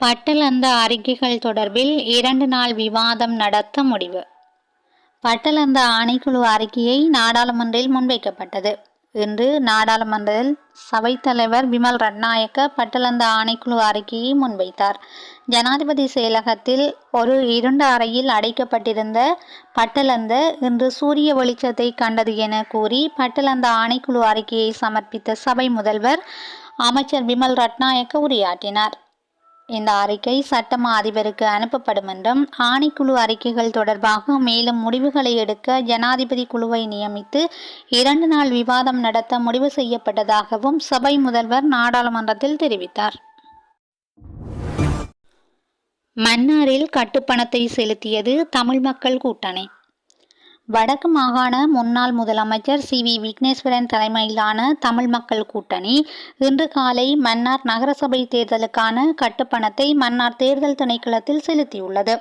பட்டளந்த அறிக்கைகள் தொடர்பில் 2 நாள் விவாதம் நடத்த முடிவு. பட்டளந்த ஆணைக்குழு அறிக்கையை நாடாளுமன்றில் முன்வைக்கப்பட்டது. இன்று நாடாளுமன்றத்தில் சபைத்தலைவர் விமல் ரட்நாயக்க பட்டளந்த ஆணைக்குழு அறிக்கையை முன்வைத்தார். ஜனாதிபதி செயலகத்தில் ஒரு இருண்ட அறையில் அடைக்கப்பட்டிருந்த பட்டளந்த இன்று சூரிய வெளிச்சத்தை கண்டது என கூறி பட்டளந்த ஆணைக்குழு அறிக்கையை சமர்ப்பித்த சபை முதல்வர் அமைச்சர் விமல் ரட்நாயக்க உரையாற்றினார். இந்த அறிக்கை சட்டமா அதிபருக்கு அனுப்பப்படும் என்றும் ஆணைக்குழு அறிக்கைகள் தொடர்பாக மேலும் முடிவுகளை எடுக்க ஜனாதிபதி குழுவை நியமித்து 2 நாள் விவாதம் நடத்த முடிவு செய்யப்பட்டதாகவும் சபை முதல்வர் நாடாளுமன்றத்தில் தெரிவித்தார். மன்னாரில் கட்டுப்பணத்தை செலுத்தியது தமிழ் மக்கள் கூட்டணி. வடக்கு மாகாண முன்னாள் முதலமைச்சர் சி.வி. விக்னேஸ்வரன் தலைமையிலான தமிழ் மக்கள் கூட்டணி இன்று காலை மன்னார் நகரசபை தேர்தலுக்கான கட்டுப்பணத்தை மன்னார் தேர்தல் திணைக்களத்தில் செலுத்தியுள்ளது.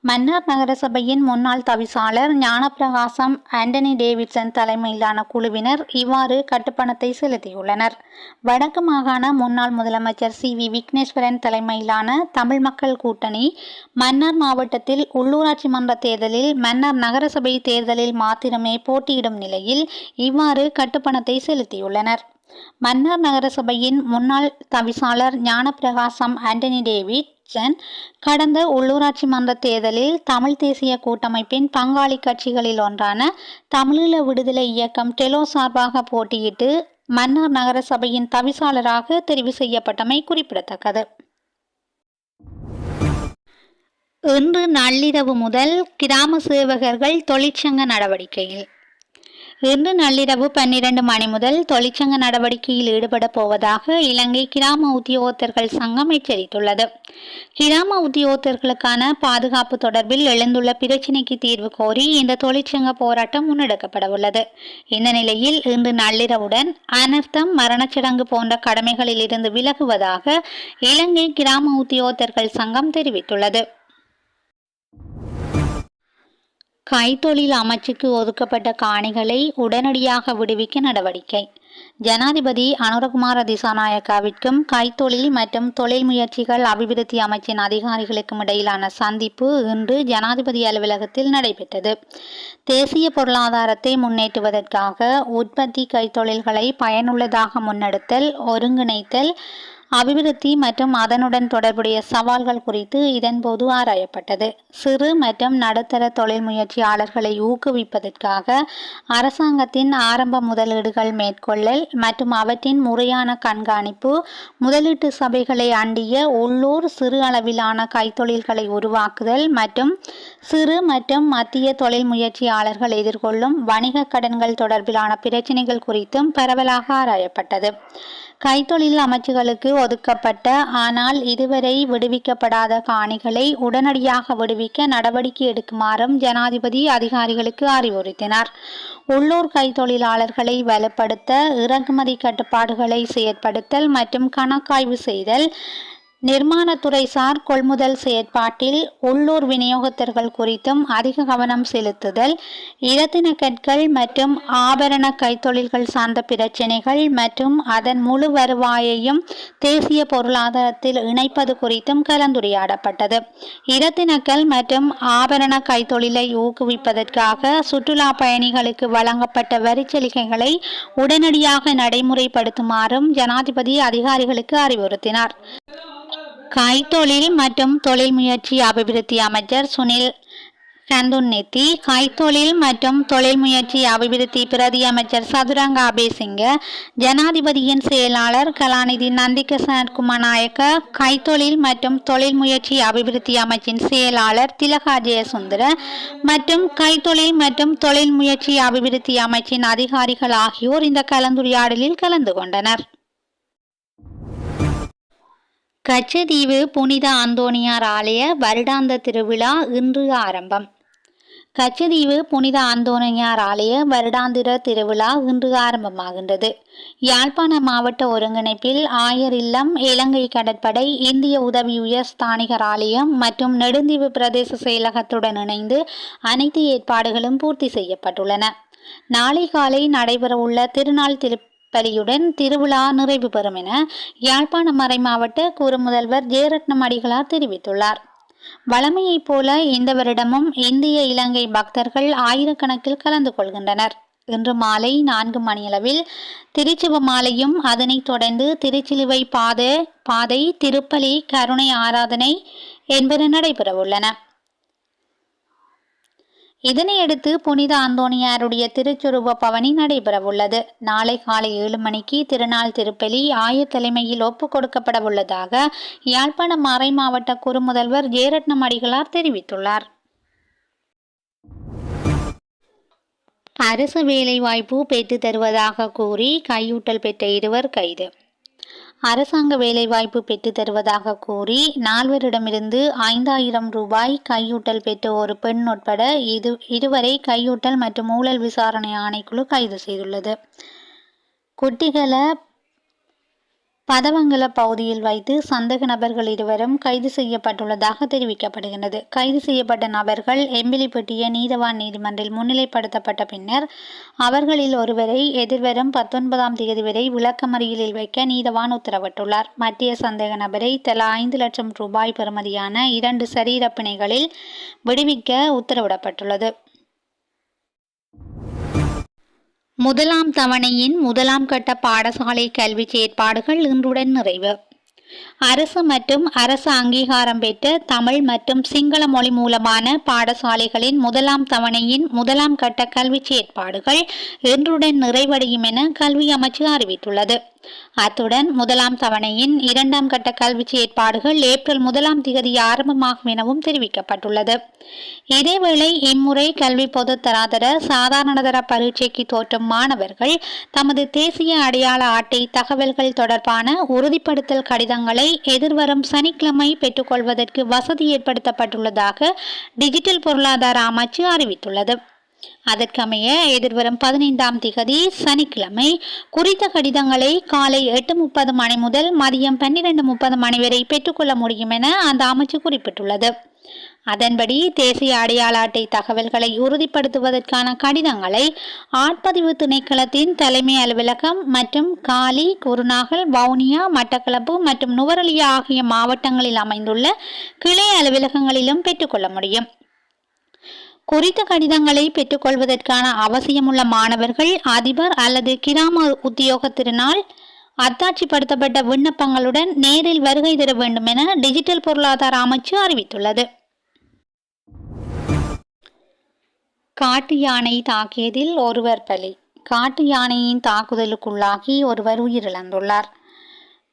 மன்னார் நகரசபையின் முன்னாள் தவிசாளர் ஞானப்பிரகாசம் ஆண்டனி டேவிட்சன் தலைமையிலான குழுவினர் இவ்வாறு கட்டுப்பணத்தை செலுத்தியுள்ளனர். வடக்கு மாகாண முன்னாள் முதலமைச்சர் சி.வி. விக்னேஸ்வரன் தலைமையிலான தமிழ் மக்கள் கூட்டணி மன்னார் மாவட்டத்தில் உள்ளூராட்சி மன்ற தேர்தலில் மன்னார் நகரசபை தேர்தலில் மாத்திரமே போட்டியிடும் நிலையில் இவ்வாறு கட்டுப்பணத்தை செலுத்தியுள்ளனர். மன்னார் நகரசபையின் முன்னாள் தவிசாளர் ஞானப்பிரகாசம் ஆண்டனி டேவிட்சன் கடந்த உள்ளூராட்சி மன்ற தேர்தலில் தமிழ் தேசிய கூட்டமைப்பின் பங்காளி கட்சிகளில் ஒன்றான தமிழீழ விடுதலை இயக்கம் டெலோ சார்பாக போட்டியிட்டு மன்னார் நகரசபையின் தவிசாளராக தெரிவு செய்யப்பட்டமை குறிப்பிடத்தக்கது. இன்று நள்ளிரவு முதல் கிராம சேவகர்கள் தொழிற்சங்க நடவடிக்கையில். இன்று நள்ளிரவு 12 மணி முதல் தொழிற்சங்க நடவடிக்கையில் ஈடுபட போவதாக இலங்கை கிராம உத்தியோகத்தர்கள் சங்கம் எச்சரித்துள்ளது. கிராம உத்தியோகத்தர்களுக்கான பாதுகாப்பு தொடர்பில் எழுந்துள்ள பிரச்சினைக்கு தீர்வு கோரி இந்த தொழிற்சங்க போராட்டம் முன்னெடுக்கப்படவுள்ளது. இந்த நிலையில் இன்று நள்ளிரவுடன் அனர்த்தம், மரணச்சடங்கு போன்ற கடமைகளில் இருந்து விலகுவதாக இலங்கை கிராம உத்தியோகத்தர்கள் சங்கம் தெரிவித்துள்ளது. கைத்தொழில் அமைச்சுக்கு ஒதுக்கப்பட்ட காணிகளை உடனடியாக விடுவிக்க நடவடிக்கை. ஜனாதிபதி அனுரகுமார திசாநாயக்காவிற்கும் கைத்தொழில் மற்றும் தொழில் முயற்சிகள் அபிவிருத்தி அமைச்சின் அதிகாரிகளுக்கும் இடையிலான சந்திப்பு இன்று ஜனாதிபதி அலுவலகத்தில் நடைபெற்றது. தேசிய பொருளாதாரத்தை முன்னேற்றுவதற்காக உற்பத்தி கைத்தொழில்களை பயனுள்ளதாக முன்னெடுத்தல், ஒருங்கிணைத்தல், அபிவிருத்தி மற்றும் அதனுடன் தொடர்புடைய சவால்கள் குறித்து இதன்போது ஆராயப்பட்டது. சிறு மற்றும் நடுத்தர தொழில் முயற்சியாளர்களை ஊக்குவிப்பதற்காக அரசாங்கத்தின் ஆரம்ப முதலீடுகள் மேற்கொள்ளல் மற்றும் அவற்றின் முறையான கண்காணிப்பு, முதலீட்டு சபைகளை அண்டிய உள்ளூர் சிறு அளவிலான கைத்தொழில்களை உருவாக்குதல் மற்றும் சிறு மற்றும் மத்திய தொழில் முயற்சியாளர்கள் எதிர்கொள்ளும் வணிக கடன்கள் தொடர்பிலான பிரச்சினைகள் குறித்தும் பரவலாக ஆராயப்பட்டது. கைத்தொழில் அமைச்சுகளுக்கு ஒதுக்கப்பட்ட ஆனால் இதுவரை விடுவிக்கப்படாத காணிகளை உடனடியாக விடுவிக்க நடவடிக்கை எடுக்குமாறும் ஜனாதிபதி அதிகாரிகளுக்கு அறிவுறுத்தினார். உள்ளூர் கைத்தொழிலாளர்களை வலுப்படுத்த இறக்குமதி கட்டுப்பாடுகளை செயற்படுத்தல் மற்றும் கணக்காய்வு செய்தல், நிர்மாணத்துறை சார் கொள்முதல் செயற்பாட்டில் உள்ளூர் விநியோகத்தர்கள் குறித்தும் அதிக கவனம் செலுத்துதல், இரத்தின கற்கள் மற்றும் ஆபரண கைத்தொழில்கள் சார்ந்த பிரச்சினைகள் மற்றும் அதன் முழு வருவாயையும் தேசிய பொருளாதாரத்தில் இணைப்பது குறித்தும் கலந்துரையாடப்பட்டது. இரத்தினக்கல் மற்றும் ஆபரண கைத்தொழிலை ஊக்குவிப்பதற்காக சுற்றுலா பயணிகளுக்கு வழங்கப்பட்ட வரிச்சலுகைகளை உடனடியாக நடைமுறைப்படுத்துமாறும் ஜனாதிபதி அதிகாரிகளுக்கு அறிவுறுத்தினார். கைத்தொழில் மற்றும் தொழில் முயற்சி அபிவிருத்தி அமைச்சர் சுனில் கந்துன்னித்தி, கைத்தொழில் மற்றும் தொழில் முயற்சி அபிவிருத்தி பிரதி அமைச்சர் சதுரங்க அபேசிங்க, ஜனாதிபதியின் செயலாளர் கலாநிதி நந்திக சனத்குமாரநாயக்க, கைத்தொழில் மற்றும் தொழில் முயற்சி அபிவிருத்தி அமைச்சின் செயலாளர் திலகா ஜெயசுந்தர மற்றும் கைத்தொழில் மற்றும் தொழில் முயற்சி அபிவிருத்தி அமைச்சின் அதிகாரிகள் ஆகியோர் இந்த கலந்துரையாடலில் கலந்து கொண்டனர். கச்சதீவு புனித அந்தோணியார் ஆலய வருடாந்த திருவிழா இன்று ஆரம்பம். கச்சதீவு புனித அந்தோணியார் ஆலய வருடாந்திர திருவிழா இன்று ஆரம்பமாகின்றது. யாழ்ப்பாண மாவட்ட ஒருங்கிணைப்பில் ஆயர் இல்லம், இலங்கை கடற்படை, இந்திய உதவி உயர் ஸ்தானிகர் ஆலயம் மற்றும் நெடுந்தீவு பிரதேச செயலகத்துடன் இணைந்து அனைத்து ஏற்பாடுகளும் பூர்த்தி செய்யப்பட்டுள்ளன. நாளை காலை நடைபெறவுள்ள திருநாள் பலியுடன் திருவிழா நிறைவு பெறும் என யாழ்ப்பாண மறைமாவட்ட குறுமுதல்வர் ஜெயரட்னம் அடிகளார் தெரிவித்துள்ளார். வழமையைப் போல இந்த வருடமும் இந்திய இலங்கை பக்தர்கள் ஆயிரக்கணக்கில் கலந்து கொள்கின்றனர். இன்று மாலை 4 மணியளவில் திருச்சிவமாலையும் அதனைத் தொடர்ந்து திருச்சிலுவை பாதை திருப்பலி கருணை ஆராதனை என்பன நடைபெறவுள்ளன. இதனையடுத்து புனித அந்தோணியாருடைய திருச்சுருவ பவனி நடைபெறவுள்ளது. நாளை காலை 7 மணிக்கு திருநாள் திருப்பலி ஆயர் தலைமையில் ஒப்புக் கொடுக்கப்படவுள்ளதாக யாழ்ப்பாண மறைமாவட்ட குறுமுதல்வர் ஜெயரட்னம் அடிகளார் தெரிவித்துள்ளார். அரசு வேலைவாய்ப்பு பெற்றுத் தருவதாக கூறி கையூட்டல் பெற்ற 2 கைது. அரசாங்க வேலைவாய்ப்பு பெற்றுத் தருவதாக கூறி 4 5000 ரூபாய் கையூட்டல் பெற்ற ஒரு பெண் உட்பட இருவரை கையூட்டல் மற்றும் ஊழல் விசாரணை ஆணைக்குழு கைது செய்துள்ளது. குட்டிகள பதவங்கல பகுதியில் வைத்து சந்தேக நபர்கள் 2 கைது செய்யப்பட்டுள்ளதாக தெரிவிக்கப்படுகிறது. கைது செய்யப்பட்ட நபர்கள் எம்பிலிப்பட்டிய நீதவான் நீதிமன்றில் முன்னிலைப்படுத்தப்பட்ட பின்னர் அவர்களில் ஒருவரை எதிர்வரும் 19ஆம் தேதி வரை விளக்கமறியலில் வைக்க நீதவான் உத்தரவிட்டுள்ளார். மத்திய சந்தேக நபரை தலா 5 லட்சம் ரூபாய் பெறுமதியான 2 சரீர பிணைகளில் விடுவிக்க உத்தரவிடப்பட்டுள்ளது. முதலாம் தவணையின் முதலாம் கட்ட பாடசாலை கல்வி செயற்பாடுகள் இன்றுடன் நிறைவு. அரசு மற்றும் அரசு அங்கீகாரம் பெற்ற தமிழ் மற்றும் சிங்கள மொழி மூலமான பாடசாலைகளின் முதலாம் தவணையின் முதலாம் கட்ட கல்வி செயற்பாடுகள் இன்றுடன் நிறைவடையும் என கல்வி அமைச்சு அறிவித்துள்ளது. அத்துடன் முதலாம் தவணையின் 2ஆம் கட்ட கல்வி செயற்பாடுகள் ஏப்ரல் 1ஆம் தேதி ஆரம்பமாகும் எனவும் தெரிவிக்கப்பட்டுள்ளது. இதேவேளை இம்முறை கல்வி பொதுத்தராதர சாதாரணதர பரீட்சைக்கு தோற்றும் மாணவர்கள் தமது தேசிய அடையாள அட்டை தகவல்கள் தொடர்பான உறுதிப்படுத்தல் கடிதங்களை எதிர்வரும் சனிக்கிழமை பெற்றுக்கொள்வதற்கு வசதி ஏற்படுத்தப்பட்டுள்ளதாக டிஜிட்டல் பொருளாதார அமைச்சு அறிவித்துள்ளது. அதற்கமைய எதிர்வரும் 15ஆம் தேதி சனிக்கிழமை குறித்த கடிதங்களை காலை 8:30 மணி முதல் மதியம் 12:30 மணி வரை பெற்றுக்கொள்ள முடியும் என அந்த அமைச்சு குறிப்பிட்டுள்ளது. அதன்படி தேசிய அடையாள அட்டை தகவல்களை உறுதிப்படுத்துவதற்கான கடிதங்களை ஆட்பதிவு திணைக்களத்தின் தலைமை அலுவலகம் மற்றும் காலி, குருநாகல், வவுனியா, மட்டக்களப்பு மற்றும் நுவரெலியா ஆகிய மாவட்டங்களில் அமைந்துள்ள கிளை அலுவலகங்களிலும் பெற்றுக்கொள்ள முடியும். குறித்த கடிதங்களை பெற்றுக்கொள்வதற்கான அவசியமுள்ள மாணவர்கள் அதிபர் அல்லது கிராம உத்தியோகத்தினால் அத்தாட்சிப்படுத்தப்பட்ட விண்ணப்பங்களுடன் நேரில் வருகை தர வேண்டும் என டிஜிட்டல் பொருளாதார அமைச்சு அறிவித்துள்ளது. காட்டு யானை தாக்கியதில் ஒருவர் பலி. காட்டு யானையின் தாக்குதலுக்குள்ளாகி ஒருவர் உயிரிழந்துள்ளார்.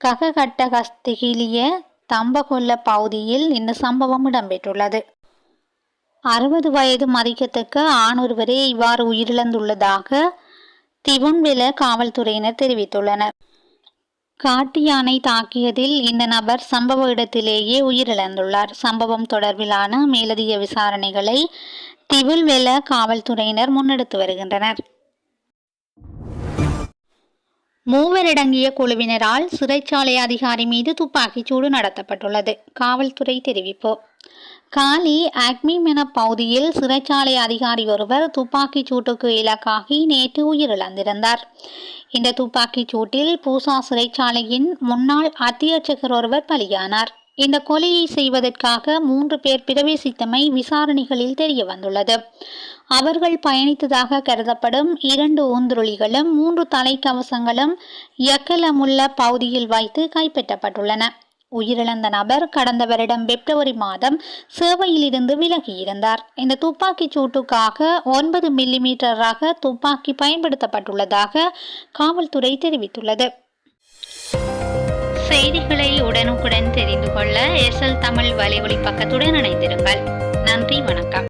கககட்டகஸ்திகிலிய தம்பகொல்ல பகுதியில் இந்த சம்பவம் இடம்பெற்றுள்ளது. 60 வயது மதிக்கத்தக்க ஆண் ஒருவரே இவ்வாறு உயிரிழந்துள்ளதாக திவுன்வெல காவல்துறையினர் தெரிவித்துள்ளனர். காட்டு யானை தாக்கியதில் இந்த நபர் சம்பவ இடத்திலேயே உயிரிழந்துள்ளார். சம்பவம் தொடர்பிலான மேலதிக விசாரணைகளை திவுன்வெல காவல்துறையினர் முன்னெடுத்து வருகின்றனர். 3 அடங்கிய குழுவினரால் சிறைச்சாலை அதிகாரி மீது துப்பாக்கிச்சூடு நடத்தப்பட்டுள்ளது. காவல்துறை தெரிவிப்பு. காலி அக்மிமென பகுதியில் சிறைச்சாலை அதிகாரி ஒருவர் துப்பாக்கிச் சூட்டுக்கு இலக்காகி நேற்று உயிரிழந்திருந்தார். இந்த துப்பாக்கிச் சூட்டில் பூசா சிறைச்சாலையின் முன்னாள் அத்தியட்சகர் ஒருவர் பலியானார். இந்த கொலையை செய்வதற்காக 3 பேர் பிரவேசித்தமை விசாரணைகளில் தெரிய வந்துள்ளது. அவர்கள் பயணித்ததாக கருதப்படும் 2 ஊந்துருளிகளும் 3 தலைக்கவசங்களும் யக்கலமுள்ள பகுதியில் வைத்து கைப்பற்றப்பட்டுள்ளன. உயிரிழந்த நபர் கடந்த வருடம் பிப்ரவரி மாதம் சேவையிலிருந்து விலகியிருந்தார். இந்த துப்பாக்கி சூட்டுக்காக 9 மில்லிமீட்டர் ரக துப்பாக்கி பயன்படுத்தப்பட்டுள்ளதாக காவல்துறை தெரிவித்துள்ளது. செய்திகளை உடனுக்குடன் தெரிந்து கொள்ள எஸ்எல் தமிழ் வலையொலி பக்கத்துடன் இணைந்திருங்கள். நன்றி, வணக்கம்.